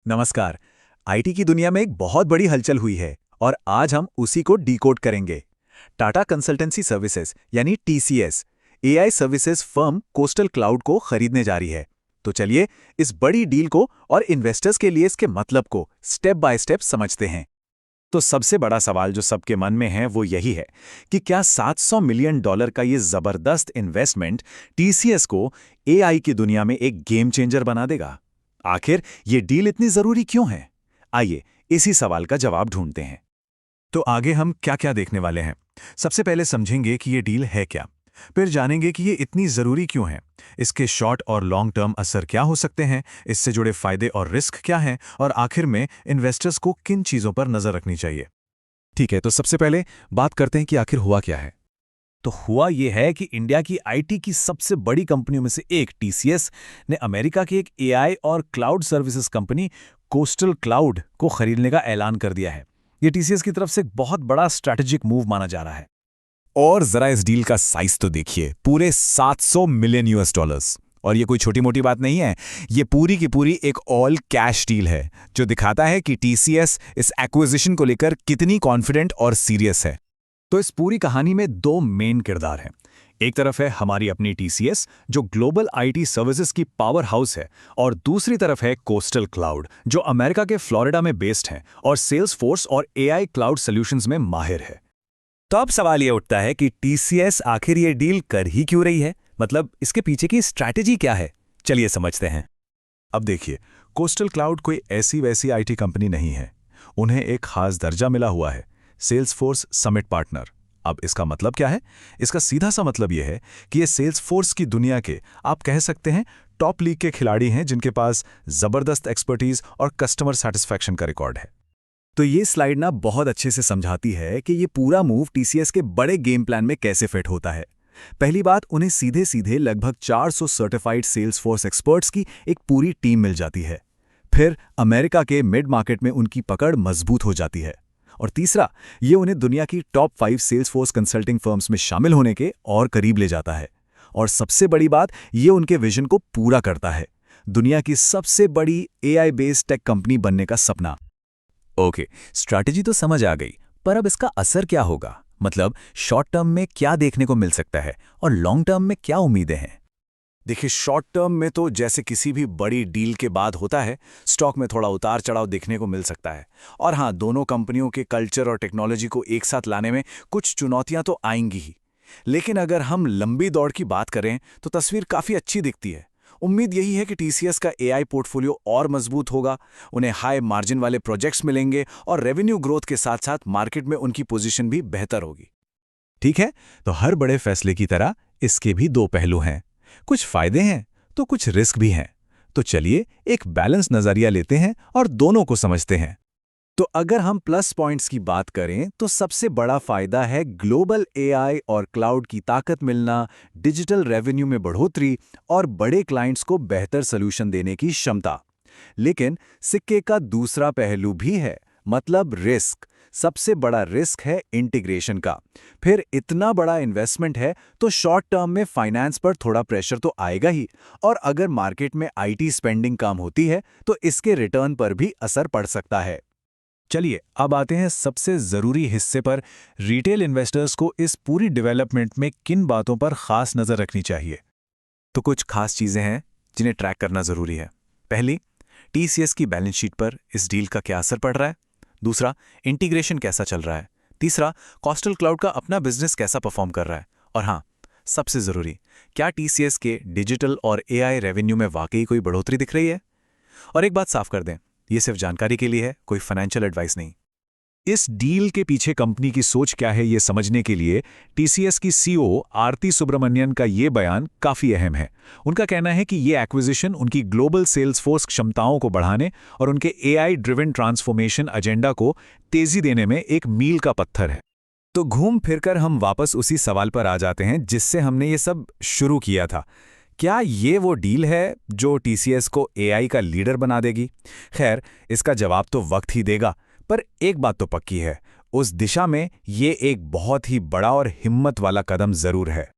नमस्कार। आईटी की दुनिया में एक बहुत बड़ी हलचल हुई है और आज हम उसी को डीकोड करेंगे। टाटा कंसल्टेंसी सर्विसेज यानी TCS AI services firm coastal cloud को खरीदने जा रही है। तो चलिए इस बड़ी डील को और इन्वेस्टर्स के लिए इसके मतलब को स्टेप बाय स्टेप समझते हैं। तो सबसे बड़ा सवाल जो सबके मन में है वो यही है कि क्या $700 मिलियन का ये जबरदस्त इन्वेस्टमेंट टीसीएस को एआई की दुनिया में एक गेम चेंजर बना देगा? आखिर ये डील इतनी जरूरी क्यों है? आइए इसी सवाल का जवाब ढूंढते हैं। तो आगे हम क्या क्या देखने वाले हैं। सबसे पहले समझेंगे कि ये डील है क्या, फिर जानेंगे कि ये इतनी जरूरी क्यों है, इसके शॉर्ट और लॉन्ग टर्म असर क्या हो सकते हैं, इससे जुड़े फायदे और रिस्क क्या हैं, और आखिर में इन्वेस्टर्स को किन चीजों पर नजर रखनी चाहिए। ठीक है, तो सबसे पहले बात करते हैं कि आखिर हुआ क्या है। तो हुआ ये है कि इंडिया की आईटी की सबसे बड़ी कंपनियों में से एक टीसीएस ने अमेरिका की एक एआई और cloud services company coastal cloud को खरीदने का ऐलान कर दिया है। ये टीसीएस की तरफ से एक बहुत बड़ा स्ट्रैटेजिक मूव माना जा रहा है। और जरा इस डील का साइज तो देखिए, पूरे $700 मिलियन। और ये कोई छोटी मोटी बात नहीं है, ये पूरी की पूरी एक ऑल कैश डील है जो दिखाता है कि टीसीएस इस एक्विजिशन को लेकर कितनी कॉन्फिडेंट और सीरियस है। तो इस पूरी कहानी में दो मेन किरदार हैं। एक तरफ है हमारी अपनी टीसीएस जो ग्लोबल आईटी सर्विसेज की पावर हाउस है, और दूसरी तरफ है कोस्टल क्लाउड जो अमेरिका के फ्लोरिडा में बेस्ड है और सेल्स फोर्स और एआई क्लाउड सॉल्यूशंस में माहिर है। तो अब सवाल ये उठता है कि टीसीएस आखिर ये डील कर ही क्यों रही है? मतलब इसके पीछे की स्ट्रैटेजी क्या है? चलिए समझते हैं। अब देखिए, कोस्टल क्लाउड कोई ऐसी वैसी आईटी कंपनी नहीं है। उन्हें एक खास दर्जा मिला हुआ है, सेल्सफोर्स समिट पार्टनर। अब इसका मतलब क्या है? इसका सीधा सा मतलब यह है कि ये सेल्सफोर्स की दुनिया के, आप कह सकते हैं, टॉप लीग के खिलाड़ी हैं जिनके पास जबरदस्त एक्सपर्टीज और कस्टमर सेटिस्फैक्शन का रिकॉर्ड है। तो ये स्लाइड ना बहुत अच्छे से समझाती है कि ये पूरा मूव टीसीएस के बड़े गेम प्लान में कैसे फिट होता है। पहली बात, उन्हें सीधे सीधे लगभग 400 सर्टिफाइड सेल्सफोर्स एक्सपर्ट्स की एक पूरी टीम मिल जाती है। फिर अमेरिका के मिड मार्केट में उनकी पकड़ मजबूत हो जाती है। और तीसरा, ये उन्हें दुनिया की टॉप 5 सेल्सफोर्स कंसल्टिंग फर्म्स में शामिल होने के और करीब ले जाता है। और सबसे बड़ी बात, ये उनके विजन को पूरा करता है, दुनिया की सबसे बड़ी एआई बेस्ड टेक कंपनी बनने का सपना। ओके, स्ट्रैटेजी तो समझ आ गई, पर अब इसका असर क्या होगा? मतलब शॉर्ट टर्म में क्या देखने को मिल सकता है और लॉन्ग टर्म में क्या उम्मीदें हैं? देखिए, शॉर्ट टर्म में तो जैसे किसी भी बड़ी डील के बाद होता है, स्टॉक में थोड़ा उतार चढ़ाव देखने को मिल सकता है। और हाँ, दोनों कंपनियों के कल्चर और टेक्नोलॉजी को एक साथ लाने में कुछ चुनौतियां तो आएंगी ही। लेकिन अगर हम लंबी दौड़ की बात करें तो तस्वीर काफ़ी अच्छी दिखती है। उम्मीद यही है कि टीसीएस का एआई पोर्टफोलियो और मजबूत होगा, उन्हें हाई मार्जिन वाले प्रोजेक्ट्स मिलेंगे और रेवेन्यू ग्रोथ के साथ साथ मार्केट में उनकी पोजीशन भी बेहतर होगी। ठीक है, तो हर बड़े फैसले की तरह इसके भी दो पहलू हैं। कुछ फायदे हैं तो कुछ रिस्क भी हैं। तो चलिए एक बैलेंस नजरिया लेते हैं और दोनों को समझते हैं। तो अगर हम प्लस पॉइंट्स की बात करें तो सबसे बड़ा फायदा है ग्लोबल एआई और क्लाउड की ताकत मिलना, डिजिटल रेवेन्यू में बढ़ोतरी और बड़े क्लाइंट्स को बेहतर सॉल्यूशन देने की क्षमता। लेकिन सिक्के का दूसरा पहलू भी है, मतलब रिस्क। सबसे बड़ा रिस्क है इंटीग्रेशन का। फिर इतना बड़ा इन्वेस्टमेंट है तो शॉर्ट टर्म में फाइनेंस पर थोड़ा प्रेशर तो आएगा ही, और अगर मार्केट में आईटी स्पेंडिंग कम होती है तो इसके रिटर्न पर भी असर पड़ सकता है। चलिए अब आते हैं सबसे जरूरी हिस्से पर। रिटेल इन्वेस्टर्स को इस पूरी डेवलपमेंट में किन बातों पर खास नजर रखनी चाहिए? तो कुछ खास चीजें हैं जिन्हें ट्रैक करना जरूरी है। पहली, टीसीएस की बैलेंस शीट पर इस डील का क्या असर पड़ रहा है। दूसरा, इंटीग्रेशन कैसा चल रहा है। तीसरा, कोस्टल क्लाउड का अपना बिजनेस कैसा परफॉर्म कर रहा है। और हाँ, सबसे जरूरी, क्या टीसीएस के डिजिटल और एआई रेवेन्यू में वाकई कोई बढ़ोतरी दिख रही है। और एक बात साफ कर दें, ये सिर्फ जानकारी के लिए है, कोई फाइनेंशियल एडवाइस नहीं। इस डील के पीछे कंपनी की सोच क्या है, ये समझने के लिए टीसीएस की सीईओ आरती सुब्रमण्यन का ये बयान काफी अहम है। उनका कहना है कि ये एक्विजिशन उनकी ग्लोबल सेल्स फोर्स क्षमताओं को बढ़ाने और उनके एआई ड्रिवन ट्रांसफॉर्मेशन एजेंडा को तेजी देने में एक मील का पत्थर है। तो घूम फिरकर हम वापस उसी सवाल पर आ जाते हैं जिससे हमने ये सब शुरू किया था। क्या ये वो डील है जो टीसीएस को एआई का लीडर बना देगी? खैर, इसका जवाब तो वक्त ही देगा, पर एक बात तो पक्की है, उस दिशा में ये एक बहुत ही बड़ा और हिम्मत वाला कदम जरूर है।